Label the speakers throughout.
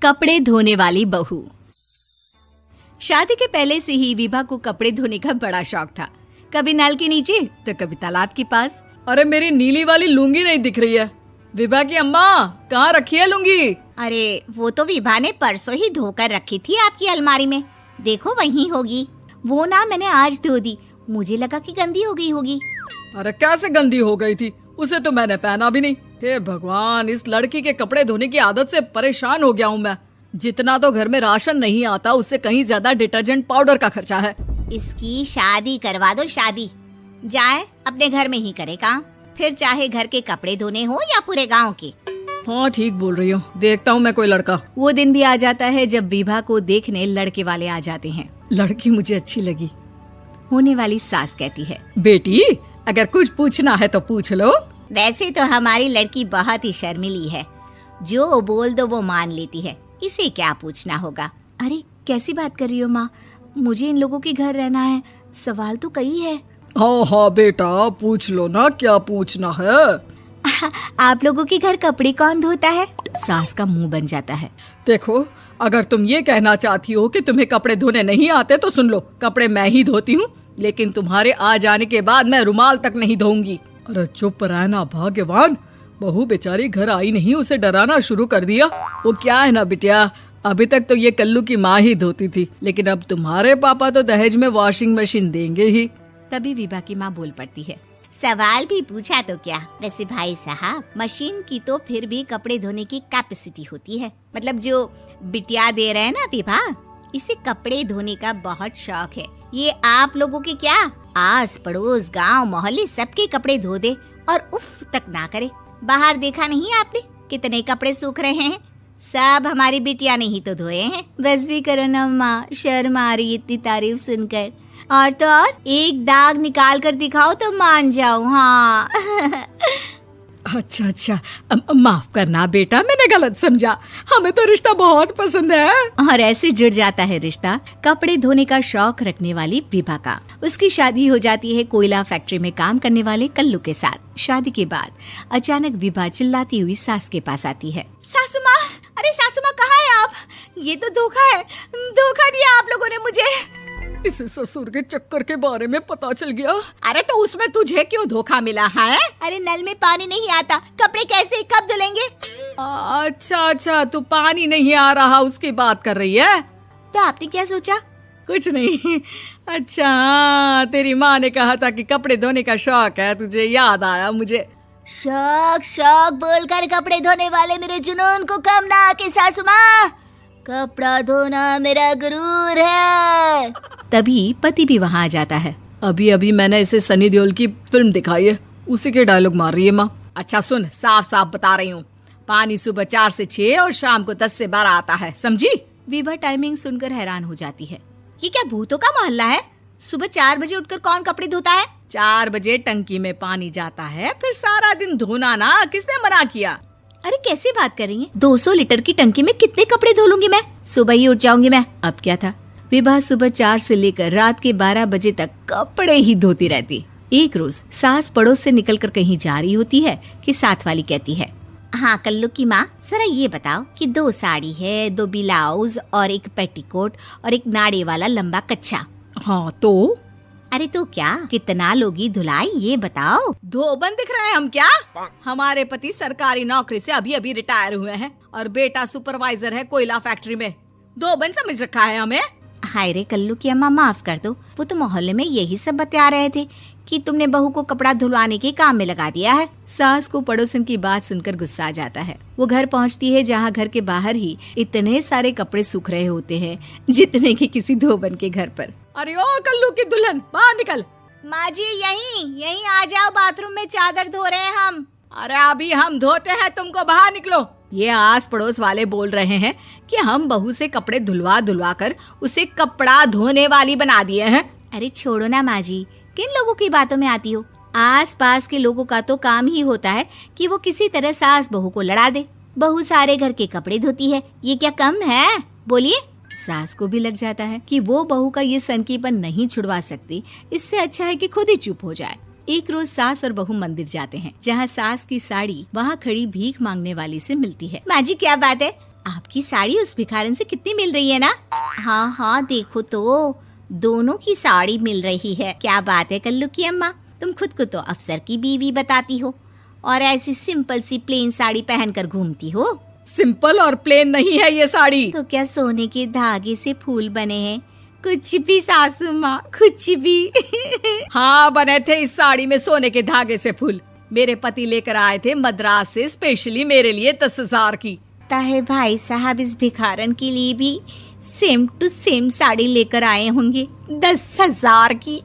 Speaker 1: कपड़े धोने वाली बहू। शादी के पहले से ही विभा को कपड़े धोने का बड़ा शौक था। कभी नल के नीचे तो कभी तालाब के पास।
Speaker 2: अरे मेरी नीली वाली लुंगी नहीं दिख रही है। विभा की अम्मा, कहाँ रखी है लुंगी?
Speaker 3: अरे वो तो विभा ने परसों ही धोकर रखी थी आपकी अलमारी में, देखो वहीं होगी। वो ना मैंने आज धो दी, मुझे लगा कि गंदी हो गई होगी।
Speaker 2: अरे कैसे गंदी हो गई थी? उसे तो मैंने पहना भी नहीं। हे भगवान, इस लड़की के कपड़े धोने की आदत से परेशान हो गया हूँ मैं। जितना तो घर में राशन नहीं आता, उससे कहीं ज्यादा डिटर्जेंट पाउडर का खर्चा है।
Speaker 3: इसकी शादी करवा दो, शादी जाए अपने घर में ही करे काम, फिर चाहे घर के कपड़े धोने हो या पूरे गांव के।
Speaker 2: हाँ ठीक बोल रही हूँ, देखता हूँ मैं कोई लड़का।
Speaker 1: वो दिन भी आ जाता है जब विभा को देखने लड़के वाले आ जाते हैं।
Speaker 2: लड़की मुझे अच्छी लगी।
Speaker 1: होने वाली सास कहती है,
Speaker 2: बेटी अगर कुछ पूछना है तो पूछ लो।
Speaker 3: वैसे तो हमारी लड़की बहुत ही शर्मीली है, जो बोल दो वो मान लेती है, इसे क्या पूछना होगा।
Speaker 1: अरे कैसी बात कर रही हो माँ, मुझे इन लोगों के घर रहना है, सवाल तो कई है।
Speaker 2: हाँ हाँ बेटा, पूछ लो ना, क्या पूछना है।
Speaker 1: आप लोगों के घर कपड़े कौन धोता है? सास का मुंह बन जाता है।
Speaker 2: देखो, अगर तुम ये कहना चाहती हो कि तुम्हें कपड़े धोने नहीं आते तो सुन लो, कपड़े मैं ही धोती हूँ, लेकिन तुम्हारे आ जाने के बाद मैं रुमाल तक नहीं धोऊंगी। अरे चुप रहना भाग्यवान, बहू बेचारी घर आई नहीं, उसे डराना शुरू कर दिया। वो क्या है ना बिटिया, अभी तक तो ये कल्लू की माँ ही धोती थी, लेकिन अब तुम्हारे पापा तो दहेज में वॉशिंग मशीन देंगे ही।
Speaker 1: तभी विभा की माँ बोल पड़ती है,
Speaker 3: सवाल भी पूछा तो क्या। वैसे भाई साहब, मशीन की तो फिर भी कपड़े धोने की कैपेसिटी होती है। मतलब जो बिटिया दे रहे हैं ना विभा, इसे कपड़े धोने का बहुत शौक है। ये आप लोगों के क्या, आस पड़ोस गांव मोहल्ले सबके कपड़े धो दे और उफ तक ना करे। बाहर देखा नहीं आपने कितने कपड़े सूख रहे हैं? सब हमारी बिटिया ने ही तो धोए हैं।
Speaker 1: बस भी करो ना माँ, शर्म आ रही इतनी तारीफ सुनकर। और तो और एक दाग निकाल कर दिखाओ तो मान जाओ। हाँ
Speaker 2: अच्छा, माफ करना बेटा, मैंने गलत समझा। हमें तो रिश्ता बहुत पसंद है।
Speaker 1: और ऐसे जुड़ जाता है रिश्ता कपड़े धोने का शौक रखने वाली विभा का। उसकी शादी हो जाती है कोयला फैक्ट्री में काम करने वाले कल्लू के साथ। शादी के बाद अचानक विभा चिल्लाती हुई सास के पास आती है।
Speaker 3: सासू माँ, अरे सासू माँ कहाँ है आप? ये तो धोखा है, धोखा दिया आप लोगों ने मुझे।
Speaker 2: इसे ससुर के चक्कर के बारे में पता चल गया।
Speaker 3: अरे तो उसमें तुझे क्यों धोखा मिला है? अरे नल में पानी नहीं आता, कपड़े कैसे कब धुलेंगे?
Speaker 2: अच्छा, तू पानी नहीं आ रहा उसकी बात कर रही है।
Speaker 3: तो आपने क्या सोचा?
Speaker 2: कुछ नहीं। अच्छा, तेरी माँ ने कहा था कि कपड़े धोने का शौक है तुझे, याद आया मुझे।
Speaker 3: शौक बोलकर कपड़े धोने वाले मेरे जुनून को कम ना आके सासू माँ, कपड़ा धोना मेरा गुरूर है।
Speaker 1: तभी पति भी वहाँ आ जाता है।
Speaker 2: अभी मैंने इसे सनी देओल की फिल्म दिखाई है, उसी के डायलॉग मार रही है माँ। अच्छा सुन, साफ साफ बता रही हूँ, पानी सुबह 4 से 6 और शाम को 10 से 12 आता है, समझी?
Speaker 1: विभा टाइमिंग सुनकर हैरान हो जाती है।
Speaker 3: ये क्या भूतों का मोहल्ला है? सुबह 4 बजे उठकर कौन कपड़े धोता है?
Speaker 2: 4 बजे टंकी में पानी जाता है, फिर सारा दिन धोना ना, किसने मना किया?
Speaker 1: अरे कैसी बात कर रही हैं? 200 लीटर की टंकी में कितने कपड़े धो लूंगी मैं? सुबह ही उठ जाऊंगी मैं। अब क्या था, विभा सुबह 4 से लेकर रात के 12 बजे तक कपड़े ही धोती रहती। एक रोज सास पड़ोस से निकलकर कहीं जा रही होती है कि साथ वाली कहती है,
Speaker 3: हाँ कल्लू की माँ, जरा ये बताओ कि 2 साड़ी है, 2 ब्लाउज और एक पेटीकोट और एक नाड़े वाला लंबा कच्छा।
Speaker 2: हाँ तो?
Speaker 3: अरे तो क्या, कितना लोगी धुलाई ये बताओ।
Speaker 2: धोबन दिख रहे हैं हम क्या? हमारे पति सरकारी नौकरी से अभी रिटायर हुए हैं और बेटा सुपरवाइजर है कोयला फैक्ट्री में। धोबन समझ रखा है हमें?
Speaker 3: हाय रे कल्लू की अम्मा, माफ कर दो, वो तो मोहल्ले में यही सब बता रहे थे कि तुमने बहू को कपड़ा धुलवाने के काम में लगा दिया है।
Speaker 1: सास को पड़ोसन की बात सुनकर गुस्सा आ जाता है। वो घर पहुंचती है जहां घर के बाहर ही इतने सारे कपड़े सूख रहे होते हैं जितने कि किसी धोबन के घर पर।
Speaker 2: अरे ओ कल्लू की दुल्हन, बाहर निकल।
Speaker 3: माँ जी यहीं आ जाओ, बाथरूम में चादर धो रहे हैं हम।
Speaker 2: अरे अभी हम धोते हैं, तुमको बाहर निकलो। ये आस पड़ोस वाले बोल रहे हैं कि हम बहू से कपड़े धुलवा कर उसे कपड़ा धोने वाली बना दिए हैं।
Speaker 1: अरे छोड़ो ना माँ जी, किन लोगों की बातों में आती हो? आस पास के लोगों का तो काम ही होता है कि वो किसी तरह सास बहू को लड़ा दे। बहू सारे घर के कपड़े धोती है, ये क्या कम है? बोलिए। सास को भी लग जाता है कि वो बहू का ये सनकीपन नहीं छुड़वा सकती, इससे अच्छा है कि खुद ही चुप हो जाए। एक रोज सास और बहू मंदिर जाते हैं, जहाँ सास की साड़ी वहाँ खड़ी भीख मांगने वाली से मिलती है।
Speaker 3: माँ जी क्या बात है, आपकी साड़ी उस भिखारन से कितनी मिल रही है ना? हाँ हाँ देखो तो, दोनों की साड़ी मिल रही है। क्या बात है कल्लू की अम्मा, तुम खुद को तो अफसर की बीवी बताती हो और ऐसी सिंपल सी प्लेन साड़ी पहनकर घूमती हो।
Speaker 2: सिंपल और प्लेन नहीं है ये साड़ी।
Speaker 3: तो क्या सोने के धागे से फूल बने हैं? कुछ भी सासू माँ, कुछ भी।
Speaker 2: हाँ बने थे इस साड़ी में सोने के धागे से फूल। मेरे पति लेकर आए थे मद्रास से स्पेशली मेरे लिए 10,000 की।
Speaker 3: है भाई साहब इस भिखारन के लिए भी सेम टू सेम साड़ी लेकर आए होंगे 10,000 की।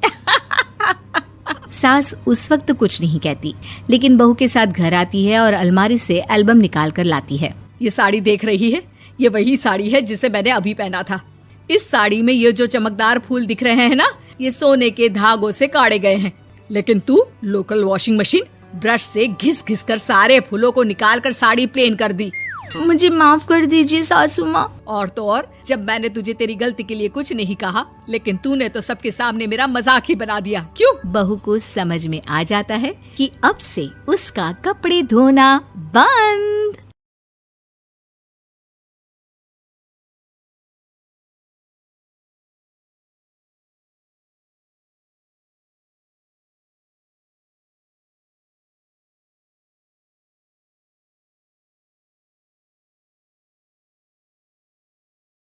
Speaker 1: सास उस वक्त तो कुछ नहीं कहती, लेकिन बहू के साथ घर आती है और अलमारी से एल्बम निकाल कर लाती है।
Speaker 2: ये साड़ी देख रही है, ये वही साड़ी है जिसे मैंने अभी पहना था। इस साड़ी में ये जो चमकदार फूल दिख रहे हैं ना, ये सोने के धागों से काढ़े गए हैं। लेकिन तू लोकल वॉशिंग मशीन ब्रश से घिस घिस कर सारे फूलों को निकाल कर साड़ी प्लेन कर दी।
Speaker 1: मुझे माफ कर दीजिए सासू माँ।
Speaker 2: और तो और, जब मैंने तुझे तेरी गलती के लिए कुछ नहीं कहा, लेकिन तूने तो सबके सामने मेरा मजाक ही बना दिया। क्यों?
Speaker 1: बहू को समझ में आ जाता है कि अब से उसका कपड़े धोना बंद।